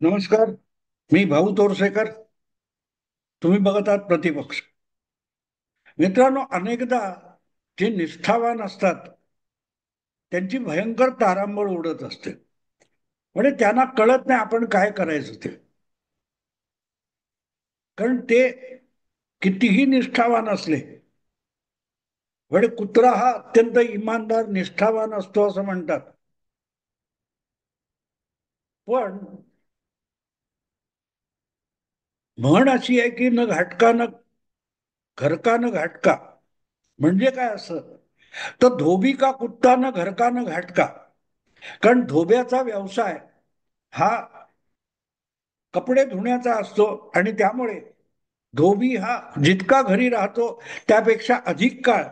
नमस्कार. मी भाऊ तोरसेकर. तुम्ही बघत आहात प्रतिपक्ष. मित्रांनो, अनेकदा जे निष्ठावान असतात त्यांची भयंकर तारांबळ उडत असते. म्हणजे त्यांना कळत नाही आपण काय करायचं ते. कारण ते कितीही निष्ठावान असले, म्हणजे कुत्रा हा अत्यंत इमानदार निष्ठावान असतो असं म्हणतात. पण म्हण अशी आहे की न घाटका न घरका न घाटका. म्हणजे काय असं, तर धोबी का कुत्ता न घरका न घाटका. कारण धोब्याचा व्यवसाय हा कपडे धुण्याचा असतो आणि त्यामुळे धोबी हा जितका घरी राहतो त्यापेक्षा अधिक काळ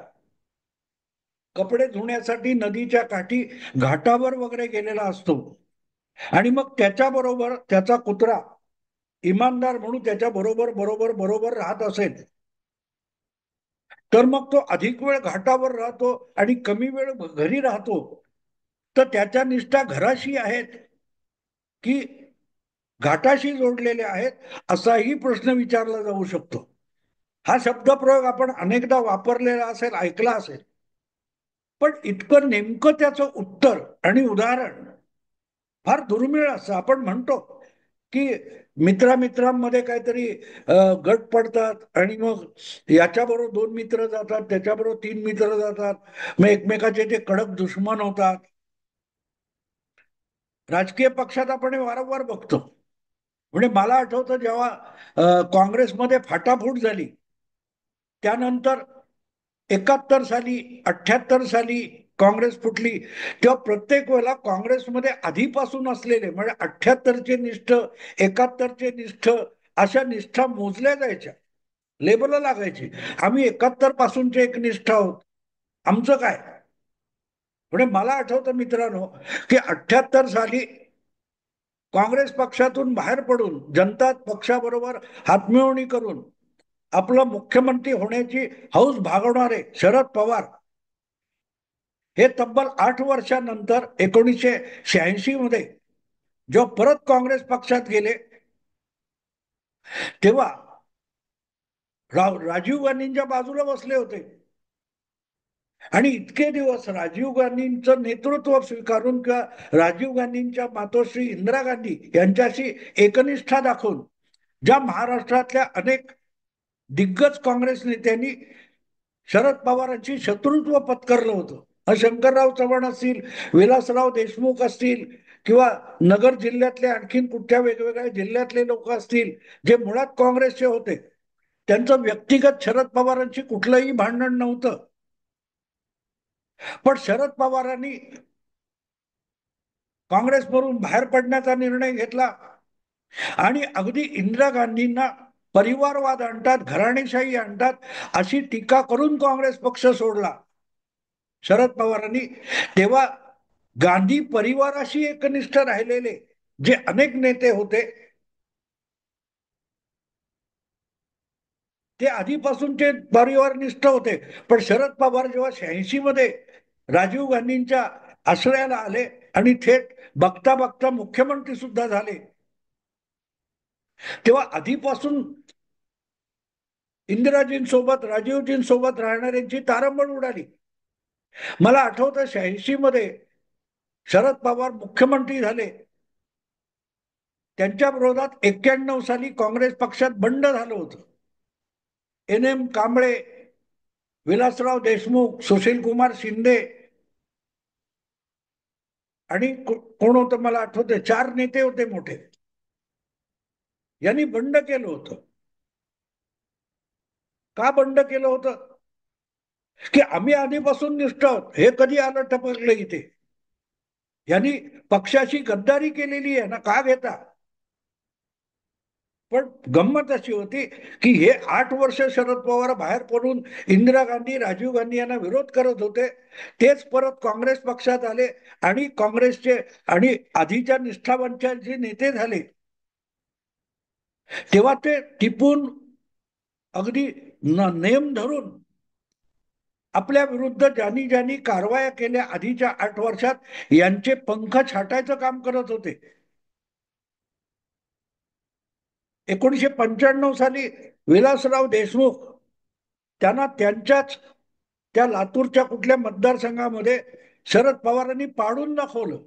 कपडे धुण्यासाठी नदीच्या काठी घाटावर वगैरे गेलेला असतो. आणि मग त्याच्याबरोबर त्याचा कुत्रा इमानदार म्हणून त्याच्या बरोबर बरोबर बरोबर राहत असेल, तर मग तो अधिक वेळ घाटावर राहतो आणि कमी वेळ घरी राहतो. तर त्याच्या निष्ठा घराशी आहेत की घाटाशी जोडलेले आहेत असाही प्रश्न विचारला जाऊ शकतो. हा शब्दप्रयोग आपण अनेकदा वापरलेला असेल, ऐकला असेल. पण इतकं नेमकं त्याचं उत्तर आणि उदाहरण फार दुर्मिळ असं. आपण म्हणतो की मित्रामित्रांमध्ये काहीतरी गट पडतात आणि मग याच्याबरोबर दोन मित्र जातात, त्याच्याबरोबर तीन मित्र जातात, मग एकमेकाचे ते कडक दुश्मन होतात. राजकीय पक्षात आपण हे वारंवार बघतो. म्हणजे मला आठवतं जेव्हा काँग्रेसमध्ये फाटाफूट झाली, त्यानंतर 71 साली, 78 साली काँग्रेस फुटली, तेव्हा प्रत्येक वेळेला काँग्रेसमध्ये आधीपासून असलेले म्हणजे 78चे निष्ठ, 71चे निष्ठ, अशा निष्ठा मोजल्या जायच्या, लेबल लागायची. आम्ही 71 पासूनचे एक निष्ठ आहोत, आमचं काय. म्हणजे मला आठवतं मित्रांनो की 78 साली काँग्रेस पक्षातून बाहेर पडून जनता पक्षाबरोबर हातमिळवणी करून आपलं मुख्यमंत्री होण्याची हौस भागवणारे शरद पवार हे तब्बल 8 वर्षानंतर 1986 मध्ये जेव्हा परत काँग्रेस पक्षात गेले, तेव्हा राजीव गांधींच्या बाजूला बसले होते. आणि इतके दिवस राजीव गांधींचं नेतृत्व स्वीकारून किंवा राजीव गांधींच्या मातोश्री इंदिरा गांधी यांच्याशी एकनिष्ठा दाखवून ज्या महाराष्ट्रातल्या अनेक दिग्गज काँग्रेस नेत्यांनी शरद पवारांची शत्रुत्व पत्करलं होतं, शंकरराव चव्हाण असतील, विलासराव देशमुख असतील, किंवा नगर जिल्ह्यातले आणखीन कुठल्या वेगवेगळ्या जिल्ह्यातले लोक असतील, जे मुळात काँग्रेसचे होते, त्यांचं व्यक्तिगत शरद पवारांची कुठलंही भांडण नव्हतं. पण शरद पवारांनी काँग्रेसवरून बाहेर पडण्याचा निर्णय घेतला आणि अगदी इंदिरा गांधींना परिवारवाद आणतात, घराणेशाही आणतात अशी टीका करून काँग्रेस पक्ष सोडला शरद पवारांनी. तेव्हा गांधी परिवाराशी एकनिष्ठ राहिलेले जे अनेक नेते होते, ते आधीपासूनचे परिवारनिष्ठ होते. पण शरद पवार जेव्हा 86 मध्ये राजीव गांधींच्या आश्रयाला आले आणि थेट बघता बघता मुख्यमंत्री सुद्धा झाले, तेव्हा आधीपासून इंदिराजींसोबत राजीवजींसोबत राहणाऱ्यांची तारंबळ उडाली. मला आठवतं 86 मध्ये शरद पवार मुख्यमंत्री झाले, त्यांच्या विरोधात 91 साली काँग्रेस पक्षात बंड झालं होतं. NM कांबळे, विलासराव देशमुख, सुशील कुमार शिंदे आणि कोण होतं मला आठवतं, 4 नेते होते मोठे. यांनी बंड केलं होतं. का बंड केलं होतं? की आम्ही आधीपासून निष्ठ आहोत. हे कधी आलं टपकलं इथे? यांनी पक्षाशी गद्दारी केलेली आहे ना, का घेता? पण गंमत अशी होती की हे 8 वर्ष शरद पवार बाहेर पडून इंदिरा गांधी, राजीव गांधी यांना विरोध करत होते. तेच परत काँग्रेस पक्षात आले आणि काँग्रेसचे आणि आधीच्या निष्ठावंतांचे नेते झाले. तेव्हा ते टिपून अगदी नेम धरून आपल्या विरुद्ध ज्यांनी ज्यांनी कारवाया केल्या आधीच्या 8 वर्षात, यांचे पंख छाटायचं काम करत होते. 1995 साली विलासराव देशमुख त्यांना त्यांच्याच त्या लातूरच्या कुठल्या मतदारसंघामध्ये शरद पवारांनी पाडून दाखवलं.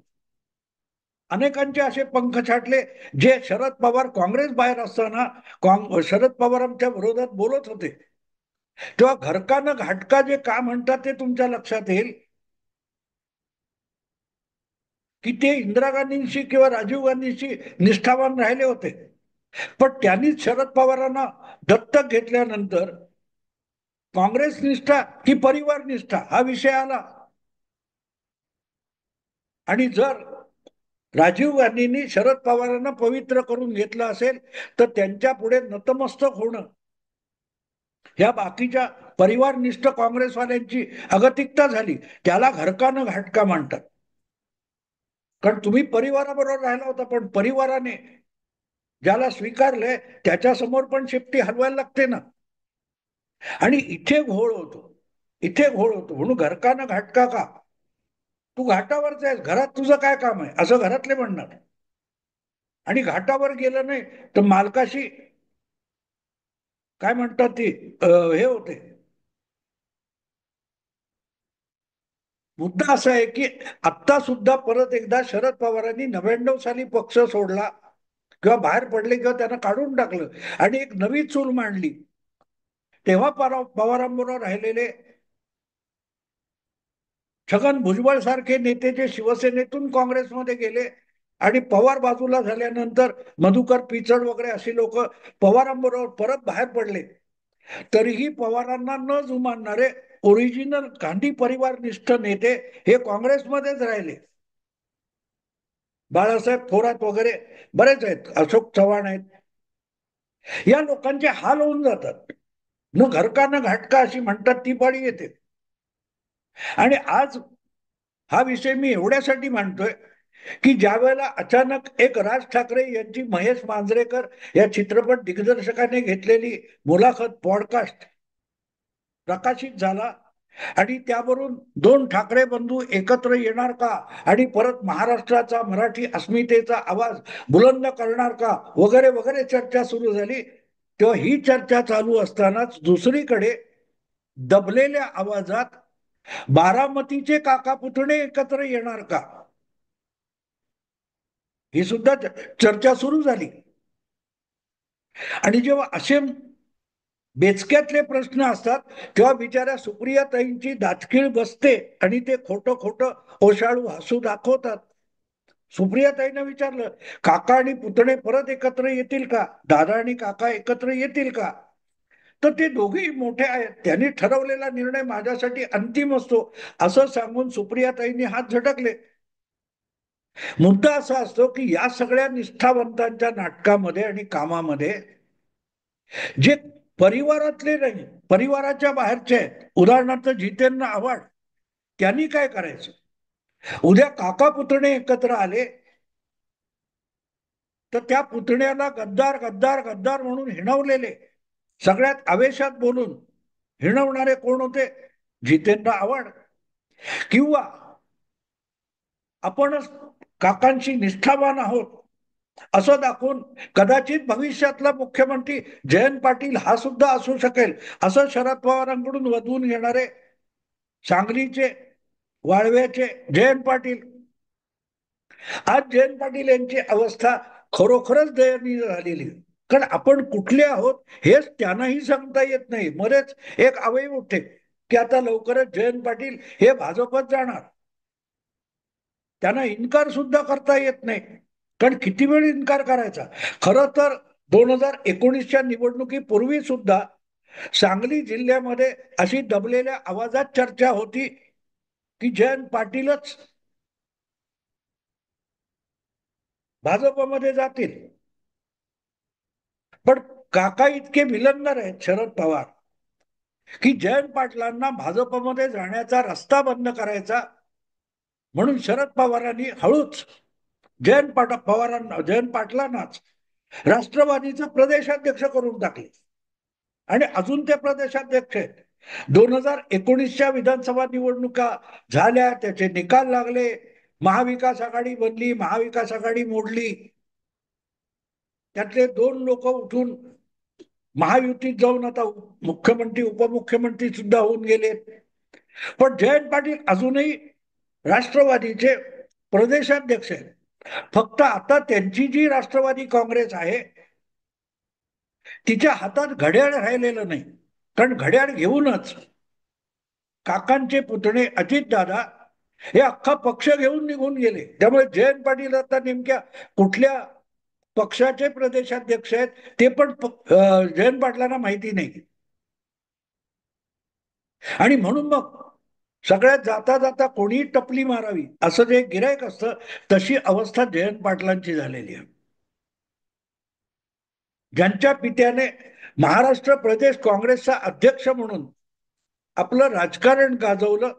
अनेकांचे असे पंख छाटले जे शरद पवार काँग्रेस बाहेर असताना शरद पवारांच्या विरोधात बोलत होते. तेव्हा घरकानं घाटका जे का म्हणतात ते तुमच्या लक्षात येईल की ते इंदिरा गांधींशी किंवा राजीव गांधींशी निष्ठावान राहिले होते. पण त्यांनीच शरद पवारांना दत्तक घेतल्यानंतर काँग्रेस निष्ठा की परिवार निष्ठा हा विषय आला. आणि जर राजीव गांधींनी शरद पवारांना पवित्र करून घेतलं असेल तर त्यांच्या पुढे नतमस्तक होणं ह्या बाकीच्या परिवारनिष्ठ काँग्रेसवाल्यांची अगतिकता झाली. त्याला घरकानं घाटका म्हणतात. कारण तुम्ही परिवाराबरोबर राहिला होता पण परिवाराने ज्याला स्वीकारलंय त्याच्या समोर पण शेपटी हलवायला लागते ना. आणि इथे घोळ होतो, इथे घोळ होतो. म्हणून घरकानं घाटका का, तू घाटावरच आहेस, घरात तुझं काय काम आहे असं घरातले म्हणणार. आणि घाटावर गेलं नाही तर मालकाशी काय म्हणतात ती हे होते. मुद्दा असा आहे की आता सुद्धा परत एकदा शरद पवारांनी 99 साली पक्ष सोडला किंवा बाहेर पडले किंवा त्यांना काढून टाकलं आणि एक नवी चूल मांडली. तेव्हा पवारांबरोबर राहिलेले छगन भुजबळ सारखे नेते जे शिवसेनेतून काँग्रेसमध्ये गेले आणि पवार बाजूला झाल्यानंतर मधुकर पिचड वगैरे अशी लोक पवारांबरोबर परत बाहेर पडले, तरीही पवारांना न जुमानणारे ओरिजिनल गांधी परिवारनिष्ठ नेते हे काँग्रेसमध्येच राहिले. बाळासाहेब थोरात वगैरे बरेच आहेत, अशोक चव्हाण आहेत. या लोकांचे हाल होऊन जातात. न घरका न घाटका अशी म्हणतात ती पाळी येते. आणि आज हा विषय मी एवढ्यासाठी मांडतोय की ज्या वेळेला अचानक एक राज ठाकरे यांची महेश मांजरेकर या चित्रपट दिग्दर्शकाने घेतलेली मुलाखत पॉडकास्ट प्रकाशित झाला आणि त्यावरून दोन ठाकरे बंधू एकत्र येणार का आणि परत महाराष्ट्राचा मराठी अस्मितेचा आवाज बुलंद करणार का वगैरे वगैरे चर्चा सुरू झाली. तेव्हा ही चर्चा चालू असतानाच दुसरीकडे दबलेल्या आवाजात बारामतीचे काका पुतणे एकत्र येणार का ही सुद्धा चर्चा सुरू झाली. आणि जेव्हा असे बेचक्यातले प्रश्न असतात तेव्हा बिचाऱ्या सुप्रियाताईंची दातखीळ बसते आणि ते खोटं खोटं ओशाळू हसू दाखवतात. सुप्रियाताईंना विचारलं काका आणि पुतणे परत एकत्र येतील का, दादा आणि काका एकत्र येतील का, तर ते दोघेही मोठे आहेत, त्यांनी ठरवलेला निर्णय माझ्यासाठी अंतिम असतो असं सांगून सुप्रियाताईंनी हात झटकले. मुद्दा असा असतो की या सगळ्या निष्ठावंतांच्या नाटकामध्ये आणि कामामध्ये जे परिवारातले नाही परिवाराच्या बाहेरचे आहेत, उदाहरणार्थ जितेंद्र आव्हाड, त्यांनी काय करायचं. उद्या काका पुतणे एकत्र आले तर त्या पुतण्याला गद्दार गद्दार गद्दार म्हणून हिणवलेले, सगळ्यात आवेशात बोलून हिणवणारे कोण होते, जितेंद्र आव्हाड. किंवा आपणच काकांशी निष्ठावान आहोत असं दाखवून कदाचित भविष्यातला मुख्यमंत्री जयंत पाटील हा सुद्धा असू शकेल असं शरद पवारांकडून वधवून घेणारे सांगलीचे वाळव्याचे जयंत पाटील. आज जयंत पाटील यांची अवस्था खरोखरच दयनीय झालेली. कारण आपण कुठले आहोत हेच त्यांनाही सांगता येत नाही. मध्येच एक अवयव उठते की आता लवकरच जयंत पाटील हे भाजपत जाणार. त्यांना इन्कार सुद्धा करता येत नाही. कारण किती वेळ इन्कार करायचा. खरं तर 2019च्या निवडणुकीपूर्वी सुद्धा सांगली जिल्ह्यामध्ये अशी दबलेल्या आवाजात चर्चा होती की जयंत पाटीलच भाजपमध्ये जातील. पण काका इतके विलंगर आहेत शरद पवार की जयंत पाटलांना भाजपमध्ये जाण्याचा रस्ता बंद करायचा म्हणून शरद पवारांनी हळूच जयंत पाटलांनाच राष्ट्रवादीचं प्रदेशाध्यक्ष करून टाकले आणि अजून ते प्रदेशाध्यक्ष आहेत. 2019च्या विधानसभा निवडणुका झाल्या, त्याचे निकाल लागले, महाविकास आघाडी बनली, महाविकास आघाडी मोडली. त्यातले 2 लोक उठून महायुतीत जाऊन आता मुख्यमंत्री उपमुख्यमंत्री सुद्धा होऊन गेले. पण जयंत पाटील अजूनही राष्ट्रवादीचे प्रदेशाध्यक्ष आहेत. फक्त आता त्यांची जी राष्ट्रवादी काँग्रेस आहे तिच्या हातात घड्याळ राहिलेलं नाही. कारण घड्याळ घेऊनच काकांचे पुतणे अजितदादा हे अख्खा पक्ष घेऊन निघून गेले. त्यामुळे जयंत पाटील आता नेमक्या कुठल्या पक्षाचे प्रदेशाध्यक्ष आहेत ते पण जयंत पाटलांना माहिती नाही. आणि म्हणून मग सगळ्यात जाता जाता कोणी टपली मारावी असं जे गिरायक असतं तशी अवस्था जयंत पाटलांची झालेली आहे. ज्यांच्या पित्याने महाराष्ट्र प्रदेश काँग्रेसचा अध्यक्ष म्हणून आपलं राजकारण गाजवलं,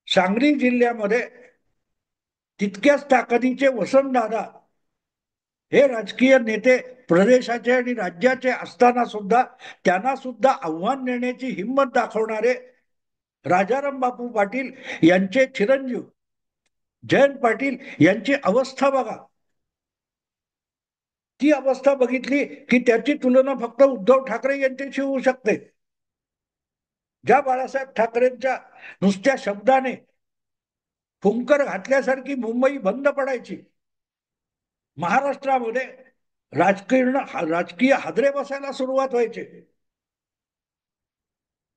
सांगली जिल्ह्यामध्ये तितक्याच ताकदीचे वसंतदादा हे राजकीय नेते प्रदेशाचे आणि राज्याचे असताना सुद्धा त्यांना सुद्धा आव्हान देण्याची हिंमत दाखवणारे राजाराम बापू पाटील यांचे चिरंजीव जयंत पाटील यांची अवस्था बघा. ती अवस्था बघितली की त्याची तुलना फक्त उद्धव ठाकरे यांच्याशी होऊ शकते. ज्या बाळासाहेब ठाकरेंच्या नुसत्या शब्दाने फुंकर घातल्यासारखी मुंबई बंद पडायची, महाराष्ट्रामध्ये राजकीय हादरे बसायला सुरुवात व्हायचे,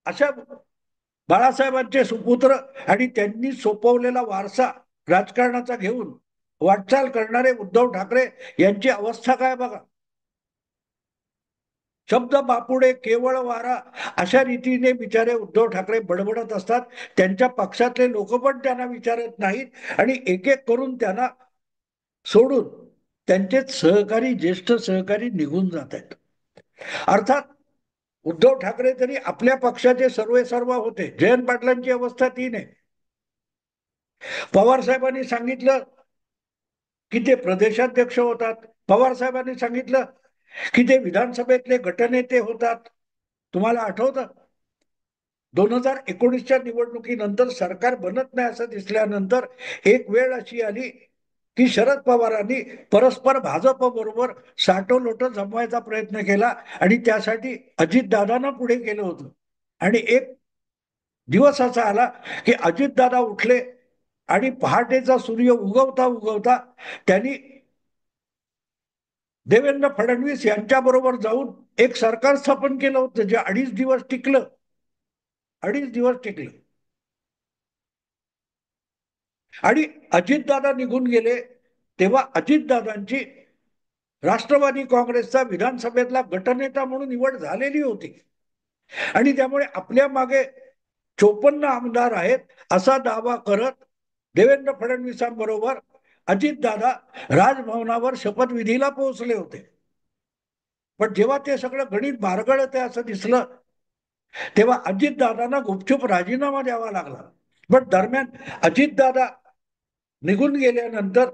अशा बाळासाहेबांचे सुपुत्र आणि त्यांनी सोपवलेला वारसा राजकारणाचा घेऊन वाटचाल करणारे उद्धव ठाकरे यांची अवस्था काय बघा. शब्द बापुडे केवळ वारा अशा रीतीने बिचारे उद्धव ठाकरे बडबडत असतात. त्यांच्या पक्षातले लोक पण त्यांना विचारत नाहीत आणि एक एक करून त्यांना सोडून त्यांचे सहकारी ज्येष्ठ सहकारी निघून जात आहेत. अर्थात उद्धव ठाकरे तरी आपल्या पक्षाचे सर्वे सर्व होते. जयंत पाटलांची अवस्था ती नाही. पवार साहेबांनी सांगितलं की ते प्रदेशाध्यक्ष होतात. पवार साहेबांनी सांगितलं की ते विधानसभेतले गटनेते होतात. तुम्हाला आठवतं 2019च्या निवडणुकीनंतर सरकार बनत नाही असं दिसल्यानंतर एक वेळ अशी आली की शरद पवारांनी परस्पर भाजप बरोबर साठोलोट जमवायचा प्रयत्न केला आणि त्यासाठी अजितदादांना पुढे केलं होतं. आणि एक दिवस असा आला की अजितदादा उठले आणि पहाटेचा सूर्य उगवता उगवता त्यांनी देवेंद्र फडणवीस यांच्याबरोबर जाऊन एक सरकार स्थापन केलं होतं जे 2.5 दिवस टिकलं. 2.5 दिवस टिकलं आणि अजितदादा निघून गेले तेव्हा अजितदादांची राष्ट्रवादी काँग्रेसचा विधानसभेतला गटनेता म्हणून निवड झालेली होती आणि त्यामुळे आपल्या मागे 54 आमदार आहेत असा दावा करत देवेंद्र फडणवीसांबरोबर अजितदादा राजभवनावर शपथविधीला पोहोचले होते. पण जेव्हा ते सगळं गणित बारगळत आहे असं दिसलं तेव्हा अजितदादांना गुपचूप राजीनामा द्यावा लागला. पण दरम्यान अजितदादा निघून गेल्यानंतर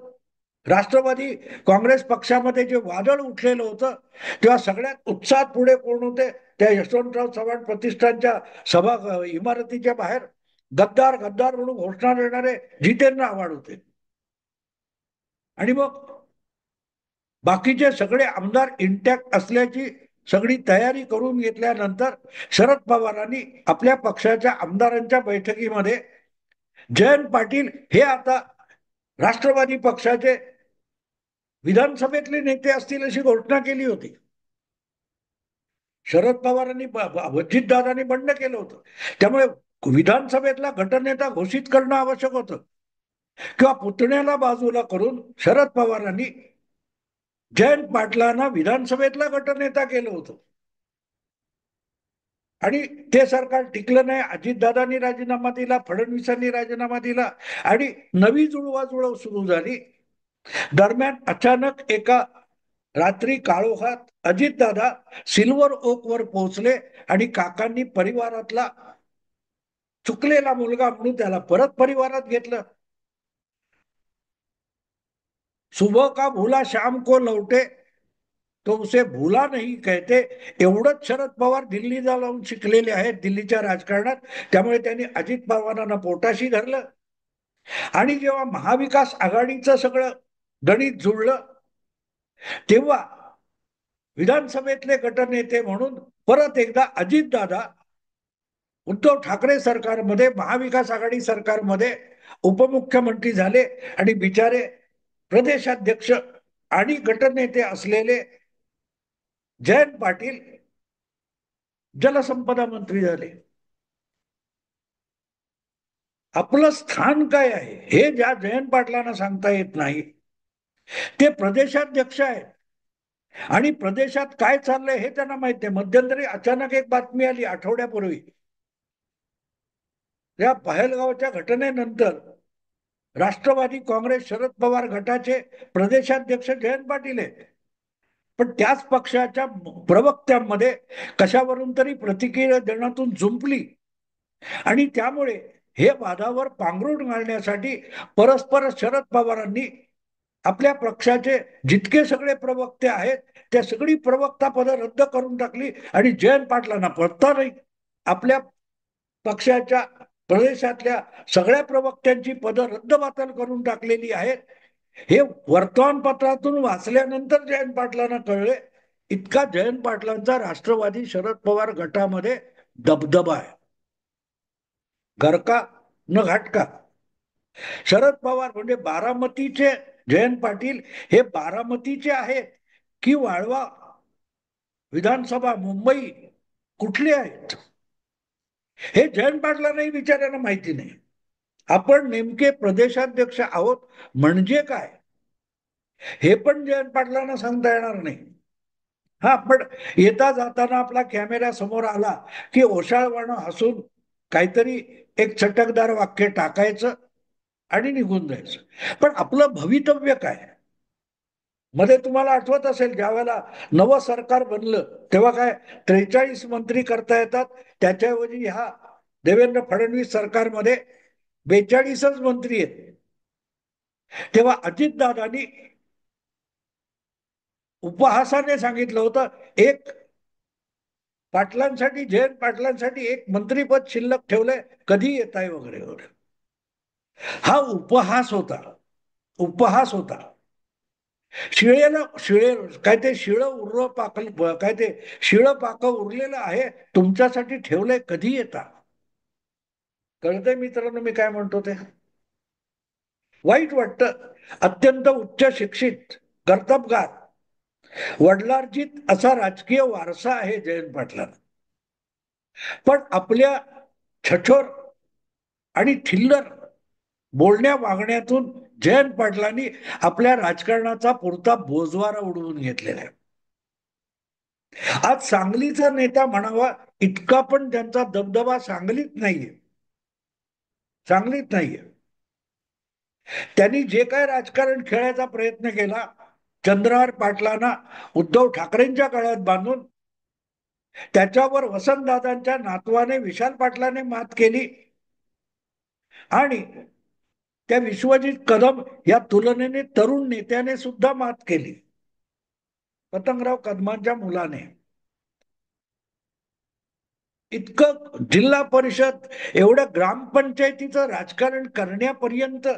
राष्ट्रवादी काँग्रेस पक्षामध्ये जे वादळ उठलेलं होतं तेव्हा सगळ्यात उत्साहात पुढे कोण होते, त्या यशवंतराव चव्हाण प्रतिष्ठानच्या सभा इमारतीच्या बाहेर गद्दार गद्दार म्हणून घोषणा देणारे जितेंद्र आव्हाड होते. आणि मग बाकीचे सगळे आमदार इंटॅक्ट असल्याची सगळी तयारी करून घेतल्यानंतर शरद पवारांनी आपल्या पक्षाच्या आमदारांच्या बैठकीमध्ये जयंत पाटील हे आता राष्ट्रवादी पक्षाचे विधानसभेतले नेते असतील अशी घोषणा केली होती. शरद पवारांनी अजितदादांनी बंड केलं होतं. त्यामुळे विधानसभेतला गटनेता घोषित करणं आवश्यक होतं किंवा पुतण्याला बाजूला करून शरद पवारांनी जयंत पाटलांना विधानसभेतला गटनेता केलं होतं. आणि ते सरकार टिकलं नाही. अजितदादांनी राजीनामा दिला, फडणवीसांनी राजीनामा दिला आणि नवी जुळवाजुळव सुरू झाली. दरम्यान अचानक एका रात्री काळोखात अजितदादा सिल्वर ओक वर पोहोचले आणि काकांनी परिवारातला चुकलेला मुलगा म्हणून त्याला परत परिवारात घेतलं. सुबह का भूला शाम को लौटे तो उसे भूला नाही कहते. एवढंच शरद पवार दिल्ली जाऊन शिकलेले आहेत दिल्लीच्या राजकारणात. त्यामुळे त्यांनी अजित पवारांना पोटाशी धरलं आणि जेव्हा महाविकास आघाडीचं सगळं गणित जुळलं तेव्हा विधानसभेतले गटनेते म्हणून परत एकदा अजितदादा उद्धव ठाकरे सरकारमध्ये, महाविकास आघाडी सरकारमध्ये उपमुख्यमंत्री झाले आणि बिचारे प्रदेशाध्यक्ष आणि गटनेते असलेले जयंत पाटील जलसंपदा मंत्री झाले. आपलं स्थान काय आहे हे ज्या जयंत पाटलांना सांगता येत नाही, ते प्रदेशाध्यक्ष आहेत आणि प्रदेशात काय चाललंय हे त्यांना माहिती आहे. मध्यंतरी अचानक एक बातमी आली आठवड्यापूर्वी, या पहलगावच्या घटनेनंतर राष्ट्रवादी काँग्रेस शरद पवार गटाचे प्रदेशाध्यक्ष जयंत पाटील आहेत, पण त्याच पक्षाच्या प्रवक्त्यांमध्ये कशावरून तरी प्रतिक्रिया देण्यातून जुंपली आणि त्यामुळे हे वादावर पांघरूण घालण्यासाठी परस्पर शरद पवारांनी आपल्या पक्षाचे जितके सगळे प्रवक्ते आहेत त्या सगळी प्रवक्ता पदं रद्द करून टाकली आणि जयंत पाटलांना पत्ता नाही. आपल्या पक्षाच्या प्रदेशातल्या सगळ्या प्रवक्त्यांची पदं रद्दबातल करून टाकलेली आहेत. हे वर्तमानपत्रातून वाचल्यानंतर जयंत पाटलांना कळले. इतका जयंत पाटलांचा राष्ट्रवादी शरद पवार गटामध्ये दबदबा आहे. घरका न घाटका. शरद पवार म्हणजे बारामतीचे जयंत पाटील हे बारामतीचे आहेत की वाळवा विधानसभा मुंबई कुठले आहेत हे जयंत पाटलांनाही विचारायला माहिती नाही. आपण नेमके प्रदेशाध्यक्ष आहोत म्हणजे काय हे पण जयंत पाटलांना सांगता येणार नाही. हा, पण येता जाताना आपला कॅमेरा समोर आला की ओशाळवाणं हसून काहीतरी एक चटकदार वाक्य टाकायचं आणि निघून जायचं. पण आपलं भवितव्य काय? मध्ये तुम्हाला आठवत असेल ज्यावेळेला नवं सरकार बनलं तेव्हा काय 43 मंत्री करता येतात, त्याच्याऐवजी ह्या देवेंद्र फडणवीस सरकारमध्ये 42च मंत्री आहेत. तेव्हा अजितदादांनी उपहासाने सांगितलं होतं एक पाटलांसाठी, जयंत पाटलांसाठी एक मंत्रीपद शिल्लक ठेवलंय, कधी येत आहे वगैरे वगैरे. हा उपहास होता, उपहास होता. शिळेला शिळे काय ते शिळ उरलं पाकल काय ते शिळ पाक उरलेलं आहे तुमच्यासाठी ठेवलंय, कधी येता. कळतंय मित्रांनो मी काय म्हणतो ते? वाईट वाटतं. अत्यंत उच्च शिक्षित, कर्तबगार, वडिलार्जित असा राजकीय वारसा आहे जयंत पाटलांना. पण आपल्या छछोर आणि थिल्लर बोलण्या वागण्यातून जयंत पाटलांनी आपल्या राजकारणाचा पुरता बोजवारा उडवून घेतलेला आहे. आज सांगलीचा नेता म्हणावा इतका पण त्यांचा दबदबा सांगलीत नाहीये, सांगलीत नाहीये. त्यांनी जे काय राजकारण खेळायचा प्रयत्न केला, चंद्रहार पाटलांना उद्धव ठाकरेंच्या गळ्यात बांधून त्याच्यावर वसंतदादांच्या नातवाने विशाल पाटलाने मात केली आणि त्या विश्वजित कदम या तुलनेने तरुण नेत्याने सुद्धा मात केली, पतंगराव कदमांच्या मुलाने. इतकं जिल्हा परिषद एवढं ग्रामपंचायतीचं राजकारण करण्यापर्यंत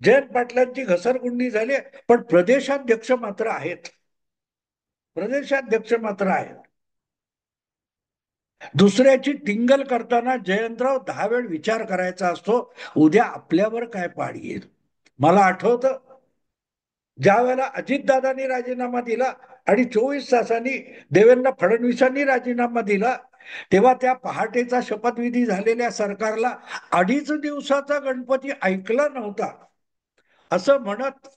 जयंत पाटलांची घसरगुंडी झाली. पण प्रदेशाध्यक्ष मात्र आहेत, प्रदेशाध्यक्ष मात्र आहेत. दुसऱ्याची टिंगल करताना जयंतराव 10 वेळ विचार करायचा असतो, उद्या आपल्यावर काय पाडी येईल. मला आठवतं ज्या वेळेला अजितदादांनी राजीनामा दिला आणि 24 तासांनी देवेंद्र फडणवीसांनी राजीनामा दिला, तेव्हा त्या पहाटेचा शपथविधी झालेल्या सरकारला 2.5 दिवसाचा गणपती ऐकला नव्हता असं म्हणत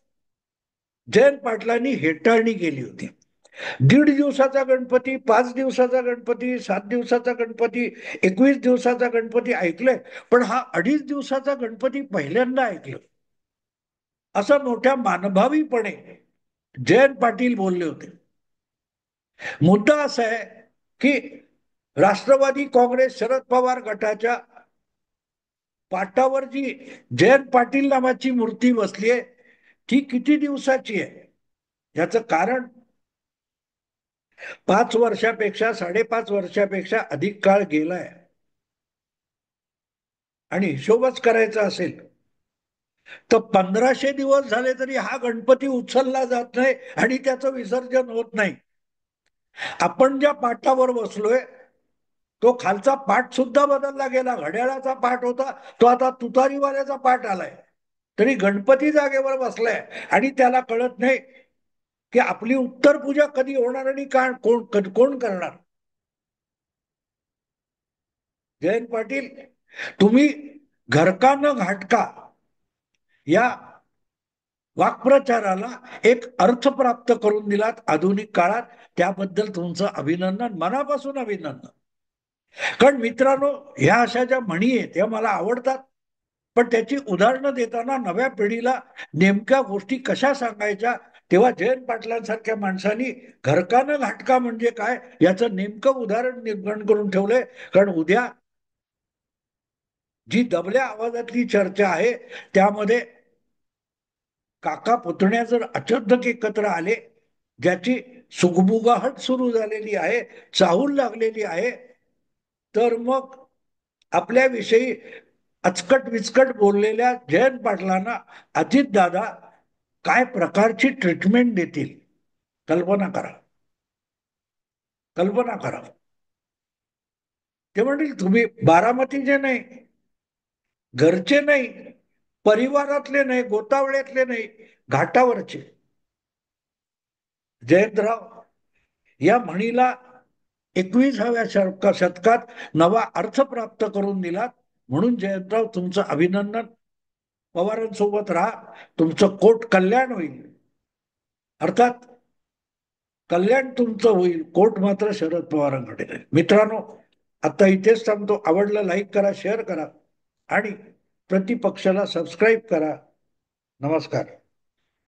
जयंत पाटलांनी हेटाळणी केली होती. 1.5 दिवसाचा गणपती, 5 दिवसाचा गणपती, 7 दिवसाचा गणपती, 21 दिवसाचा गणपती ऐकलंय, पण हा 2.5 दिवसाचा गणपती पहिल्यांदा ऐकलं असं मोठ्या मानभावीपणे जयंत पाटील बोलले होते. मुद्दा असा आहे की राष्ट्रवादी काँग्रेस शरद पवार गटाच्या पाटावर जी जयंत पाटील नावाची मूर्ती बसली आहे ती किती दिवसाची आहे याचं कारण 5 वर्षापेक्षा 5.5 वर्षापेक्षा अधिक काळ गेलाय आणि हिशोबच करायचा असेल तर 1500 दिवस झाले तरी हा गणपती उचलला जात नाही आणि त्याचं विसर्जन होत नाही. आपण ज्या पाटावर बसलोय तो खालचा पाठ सुद्धा बदलला गेला. घड्याळाचा पाठ होता तो आता तुतारीवाल्याचा पाठ आलाय. तरी गणपती जागेवर बसलाय आणि त्याला कळत नाही की आपली उत्तर पूजा कधी होणार आणि कोण कोण करणार. जयंत पाटील, तुम्ही घरका न घाटका या वाक्प्रचाराला एक अर्थ प्राप्त करून दिलात आधुनिक काळात. त्याबद्दल तुमचं अभिनंदन, मनापासून अभिनंदन. कारण मित्रांनो, ह्या अशा ज्या म्हणी आहेत त्या मला आवडतात, पण त्याची उदाहरणं देताना नव्या पिढीला नेमक्या गोष्टी कशा सांगायच्या, तेव्हा जयंत पाटलांसारख्या माणसांनी घरकानं घाटका म्हणजे काय याचं नेमकं उदाहरण निर्माण करून ठेवलंय. कारण उद्या जी दबल्या आवाजातली चर्चा आहे त्यामध्ये काका पुतण्या जर अचानक एकत्र आले, ज्याची सुगबुगाहट सुरू झालेली आहे, चाहूल लागलेली आहे, तर मग आपल्याविषयी अचकट विचकट बोललेल्या जयंत पाटलांना अजितदादा काय प्रकारची ट्रीटमेंट देतील, कल्पना करा. कल्पना करा. ते म्हणतील तुम्ही बारामतीचे नाही, घरचे नाही, परिवारातले नाही, गोतावळ्यातले नाही, घाटावरचे. जयंतराव, या म्हणीला 21व्या शतकात नवा अर्थ प्राप्त करून दिलात, म्हणून जयंतराव तुमचं अभिनंदन. पवारांसोबत राहा, तुमचं कोट कल्याण होईल. अर्थात कल्याण तुमचं होईल, कोट मात्र शरद पवारांकडे राहील. मित्रांनो, आता इथेच थांबतो. आवडलं लाईक करा, शेअर करा आणि प्रतिपक्षाला सबस्क्राईब करा. नमस्कार.